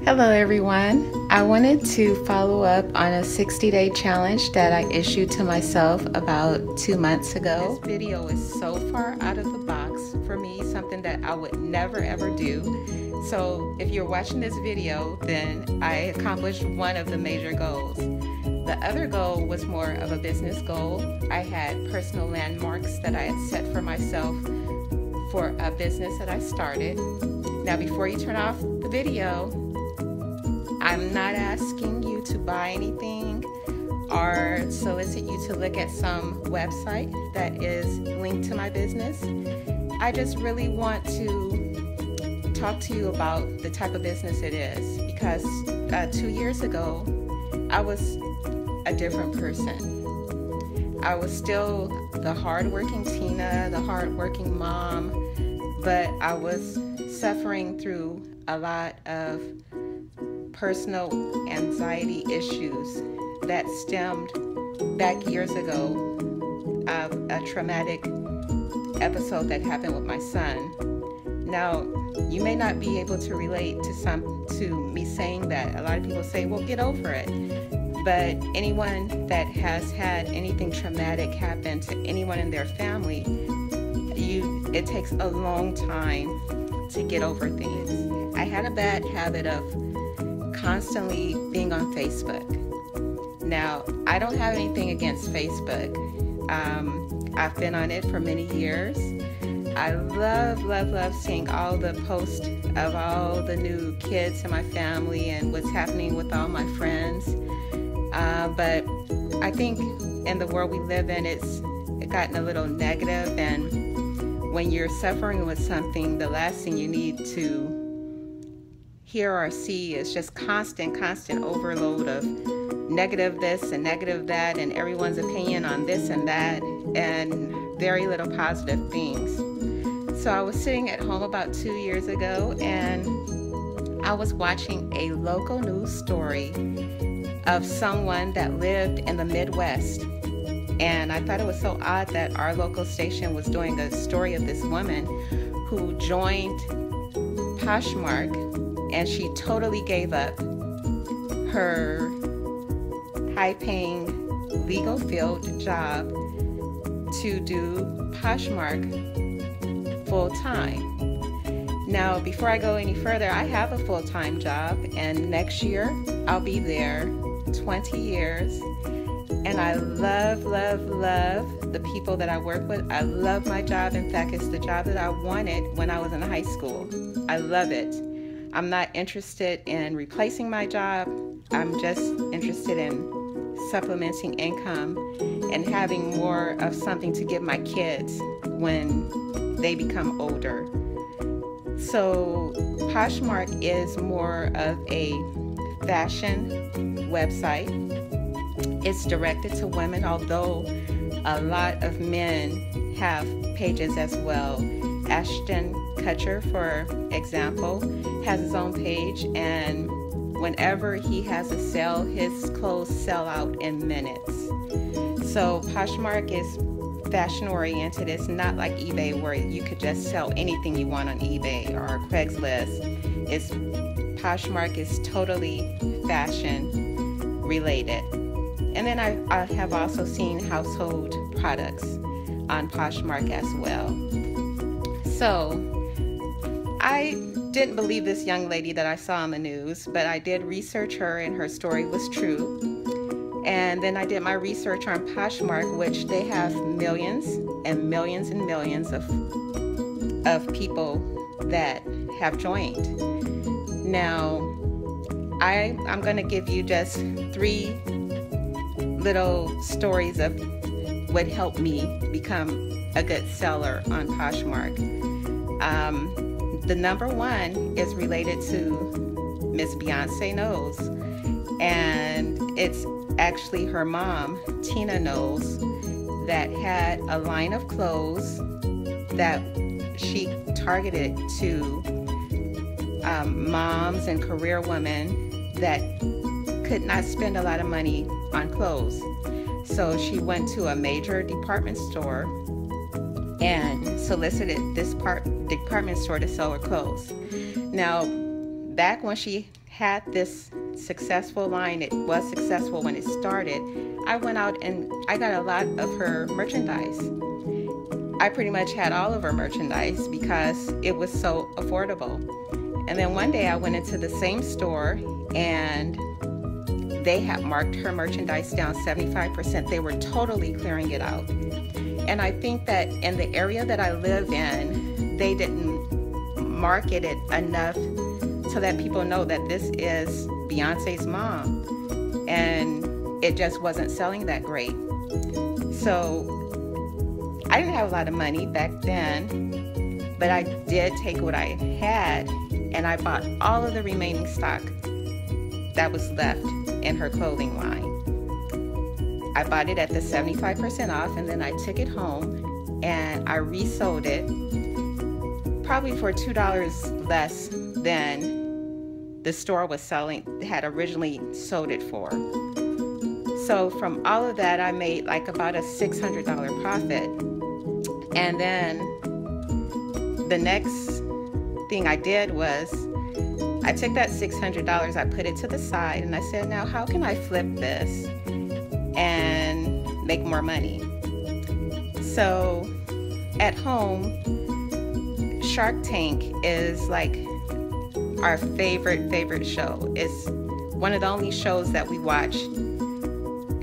Hello everyone. I wanted to follow up on a 60-day challenge that I issued to myself about 2 months ago. This video is so far out of the box for me, something that I would never ever do. So if you're watching this video, then I accomplished one of the major goals. The other goal was more of a business goal. I had personal landmarks that I had set for myself for a business that I started. Now before you turn off the video, I'm not asking you to buy anything or solicit you to look at some website that is linked to my business. I just really want to talk to you about the type of business it is, because 2 years ago I was a different person. I was still the hardworking Tina, the hardworking mom, but I was suffering through a lot of personal anxiety issues that stemmed back years ago of a traumatic episode that happened with my son. Now, you may not be able to relate to me saying that. A lot of people say, well, get over it. But anyone that has had anything traumatic happen to anyone in their family, it takes a long time to get over things. I had a bad habit of constantly being on Facebook. Now, I don't have anything against Facebook. I've been on it for many years. I love seeing all the posts of all the new kids in my family and what's happening with all my friends. But I think in the world we live in, it's gotten a little negative, and when you're suffering with something, the last thing you need to hear or see is just constant overload of negative this and negative that and everyone's opinion on this and that, and very little positive things. So I was sitting at home about 2 years ago, and I was watching a local news story of someone that lived in the Midwest, and I thought it was so odd that our local station was doing a story of this woman who joined Poshmark, and she totally gave up her high-paying legal field job to do Poshmark full-time. Now, before I go any further, I have a full-time job, and next year I'll be there 20 years. And I love the people that I work with. I love my job. In fact, it's the job that I wanted when I was in high school. I love it. I'm not interested in replacing my job. I'm just interested in supplementing income and having more of something to give my kids when they become older. So Poshmark is more of a fashion website. It's directed to women, although a lot of men have pages as well. Ashton Kutcher, for example, has his own page, and whenever he has a sale, his clothes sell out in minutes. So Poshmark is fashion oriented. It's not like eBay where you could just sell anything you want on eBay or Craigslist. Poshmark is totally fashion related. And then I have also seen household products on Poshmark as well. So I didn't believe this young lady that I saw on the news, but I did research her, and her story was true. And then I did my research on Poshmark, which they have millions and millions and millions of people that have joined. Now, I'm going to give you just 3 little stories of what helped me become a good seller on Poshmark. The number one is related to Miss Beyoncé Knowles, and it's actually her mom, Tina Knowles, that had a line of clothes that she targeted to moms and career women that could not spend a lot of money on clothes. So she went to a major department store and solicited this department store to sell her clothes. Now, back when she had this successful line, it was successful when it started, I went out and I got a lot of her merchandise. I pretty much had all of her merchandise because it was so affordable. And then one day I went into the same store and they had marked her merchandise down 75%. They were totally clearing it out. And I think that in the area that I live in, they didn't market it enough so that people know that this is Beyonce's mom. And it just wasn't selling that great. So I didn't have a lot of money back then, but I did take what I had and I bought all of the remaining stock that was left in her clothing line. I bought it at the 75% off, and then I took it home and I resold it probably for $2 less than the store was selling, had originally sold it for. So from all of that, I made like about a $600 profit. And then the next thing I did was I took that $600, I put it to the side, and I said, now how can I flip this and make more money? So at home, Shark Tank is like our favorite show. It's one of the only shows that we watch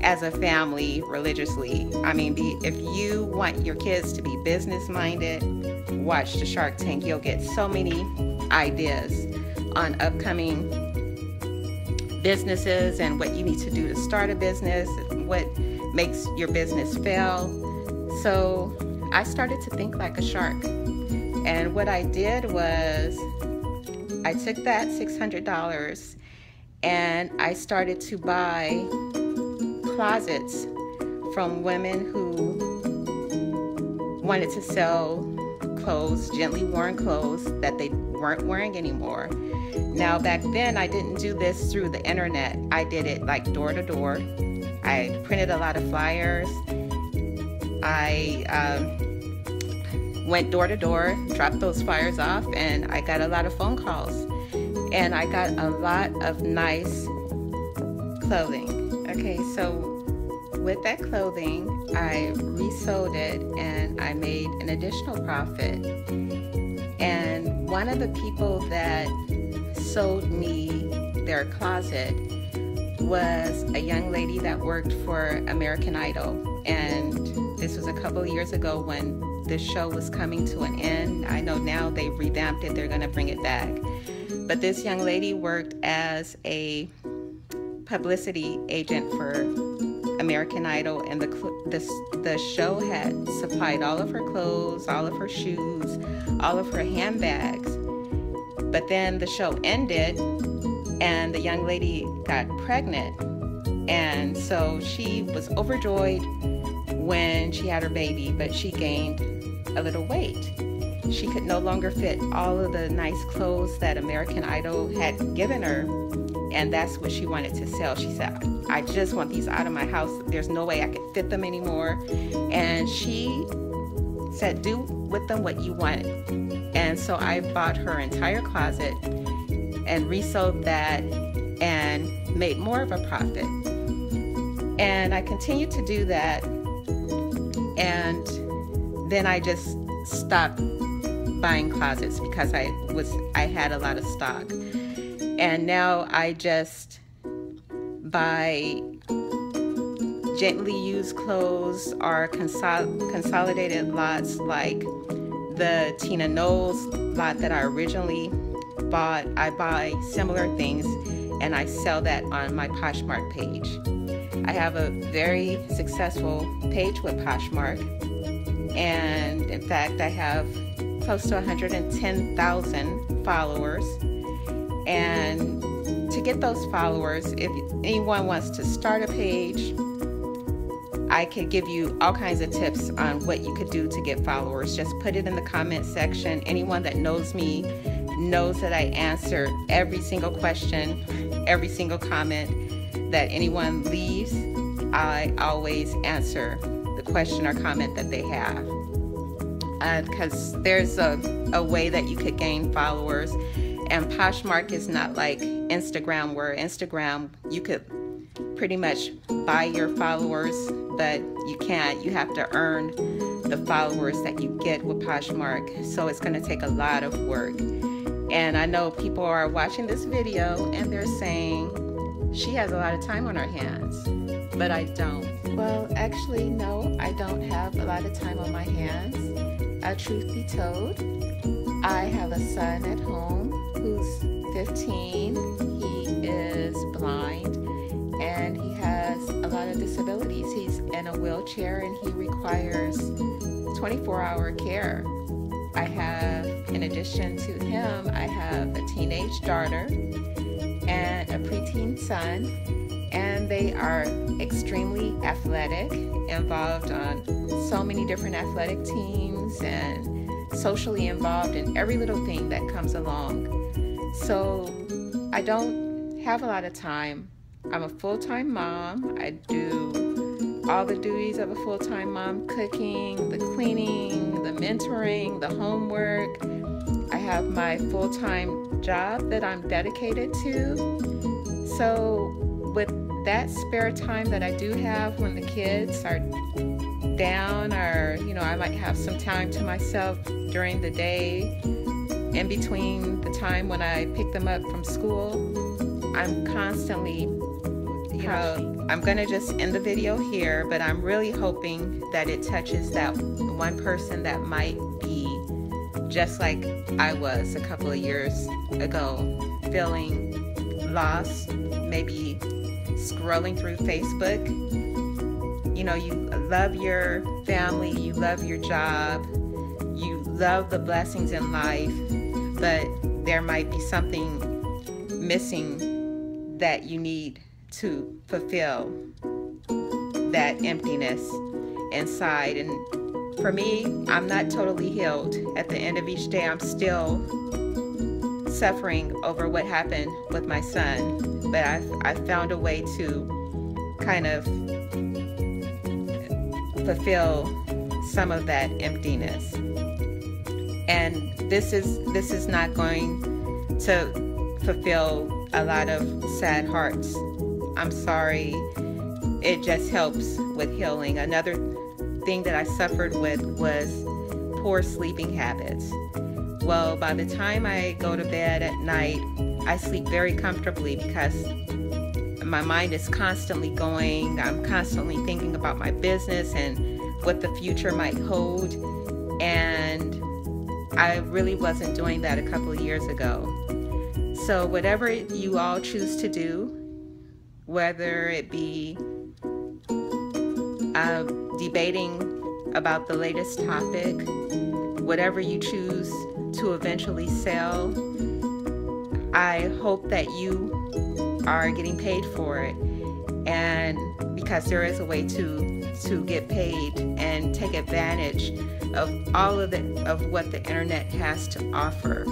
as a family religiously. I mean, if you want your kids to be business minded, watch the Shark Tank. You'll get so many ideas on upcoming businesses and what you need to do to start a business, what makes your business fail. So I started to think like a shark. And what I did was I took that $600 and I started to buy closets from women who wanted to sell clothes, gently worn clothes that they weren't wearing anymore. Now back then I didn't do this through the internet. I did it like door to door. I printed a lot of flyers. I went door to door, dropped those flyers off, and I got a lot of phone calls. And I got a lot of nice clothing. Okay, so with that clothing, I resold it and I made an additional profit. And one of the people that sold me their closet was a young lady that worked for American Idol. And this was a couple of years ago when the show was coming to an end. I know now they revamped it, they're gonna bring it back. But this young lady worked as a publicity agent for American Idol, and the show had supplied all of her clothes, all of her shoes, all of her handbags. But then the show ended and the young lady got pregnant. And so she was overjoyed when she had her baby, but she gained a little weight. She could no longer fit all of the nice clothes that American Idol had given her, and that's what she wanted to sell. She said, I just want these out of my house. There's no way I could fit them anymore. And she said, do with them what you want. And so I bought her entire closet and resold that and made more of a profit. And I continued to do that. And then I just stopped buying closets because I had a lot of stock. And now I just buy gently used clothes or consolidated lots, like the Tina Knowles lot that I originally bought. I buy similar things and I sell that on my Poshmark page. I have a very successful page with Poshmark, and in fact I have close to 110,000 followers. And to get those followers, if anyone wants to start a page, I could give you all kinds of tips on what you could do to get followers. Just put it in the comment section. Anyone that knows me knows that I answer every single question, every single comment that anyone leaves. I always answer the question or comment that they have. Because there's a way that you could gain followers. And Poshmark is not like Instagram, where Instagram you could pretty much buy your followers, but you can't. You have to earn the followers that you get with Poshmark. So it's going to take a lot of work. And I know people are watching this video and they're saying she has a lot of time on her hands, but I don't. Well, actually, no, I don't have a lot of time on my hands. Truth be told, I have a son at home who's 15. He is blind and he has a lot of disabilities. He's in a wheelchair and he requires 24-hour care. I have, in addition to him, I have a teenage daughter and a preteen son, and they are extremely athletic, involved on so many different athletic teams and socially involved in every little thing that comes along. So I don't have a lot of time. I'm a full-time mom. I do all the duties of a full-time mom: cooking, the cleaning, the mentoring, the homework. I have my full-time job that I'm dedicated to. So with that spare time that I do have when the kids are down, or I might have some time to myself during the day in between the time when I pick them up from school, I'm constantly, I'm gonna just end the video here, but I'm really hoping that it touches that one person that might be just like I was a couple of years ago, feeling lost, maybe scrolling through Facebook. You love your family, you love your job, you love the blessings in life, but there might be something missing that you need to fulfill that emptiness inside. And for me, I'm not totally healed. At the end of each day, I'm still suffering over what happened with my son, but I found a way to kind of fulfill some of that emptiness. And this is not going to fulfill a lot of sad hearts. I'm sorry. It just helps with healing. Another thing that I suffered with was poor sleeping habits. Well, by the time I go to bed at night, I sleep very comfortably because my mind is constantly going. I'm constantly thinking about my business and what the future might hold. And I really wasn't doing that a couple of years ago. So whatever you all choose to do, whether it be debating about the latest topic, whatever you choose to eventually sell, I hope that you are getting paid for it, and because there is a way to get paid and take advantage of all of what the internet has to offer.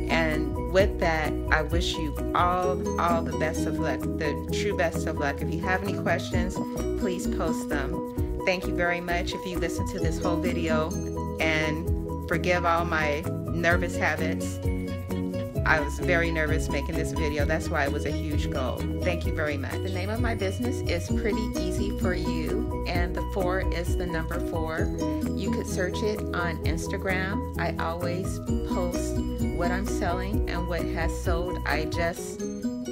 And with that, I wish you all the best of luck, the true best of luck. If you have any questions, please post them. Thank you very much if you listened to this whole video, and forgive all my nervous habits. I was very nervous making this video. That's why it was a huge goal. Thank you very much. The name of my business is Pretty Easy For You, and the 4 is the number 4. You could search it on Instagram. I always post what I'm selling and what has sold. I just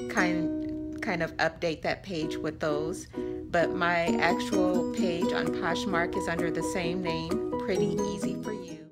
kind of update that page with those. But my actual page on Poshmark is under the same name, Pretty Easy For You.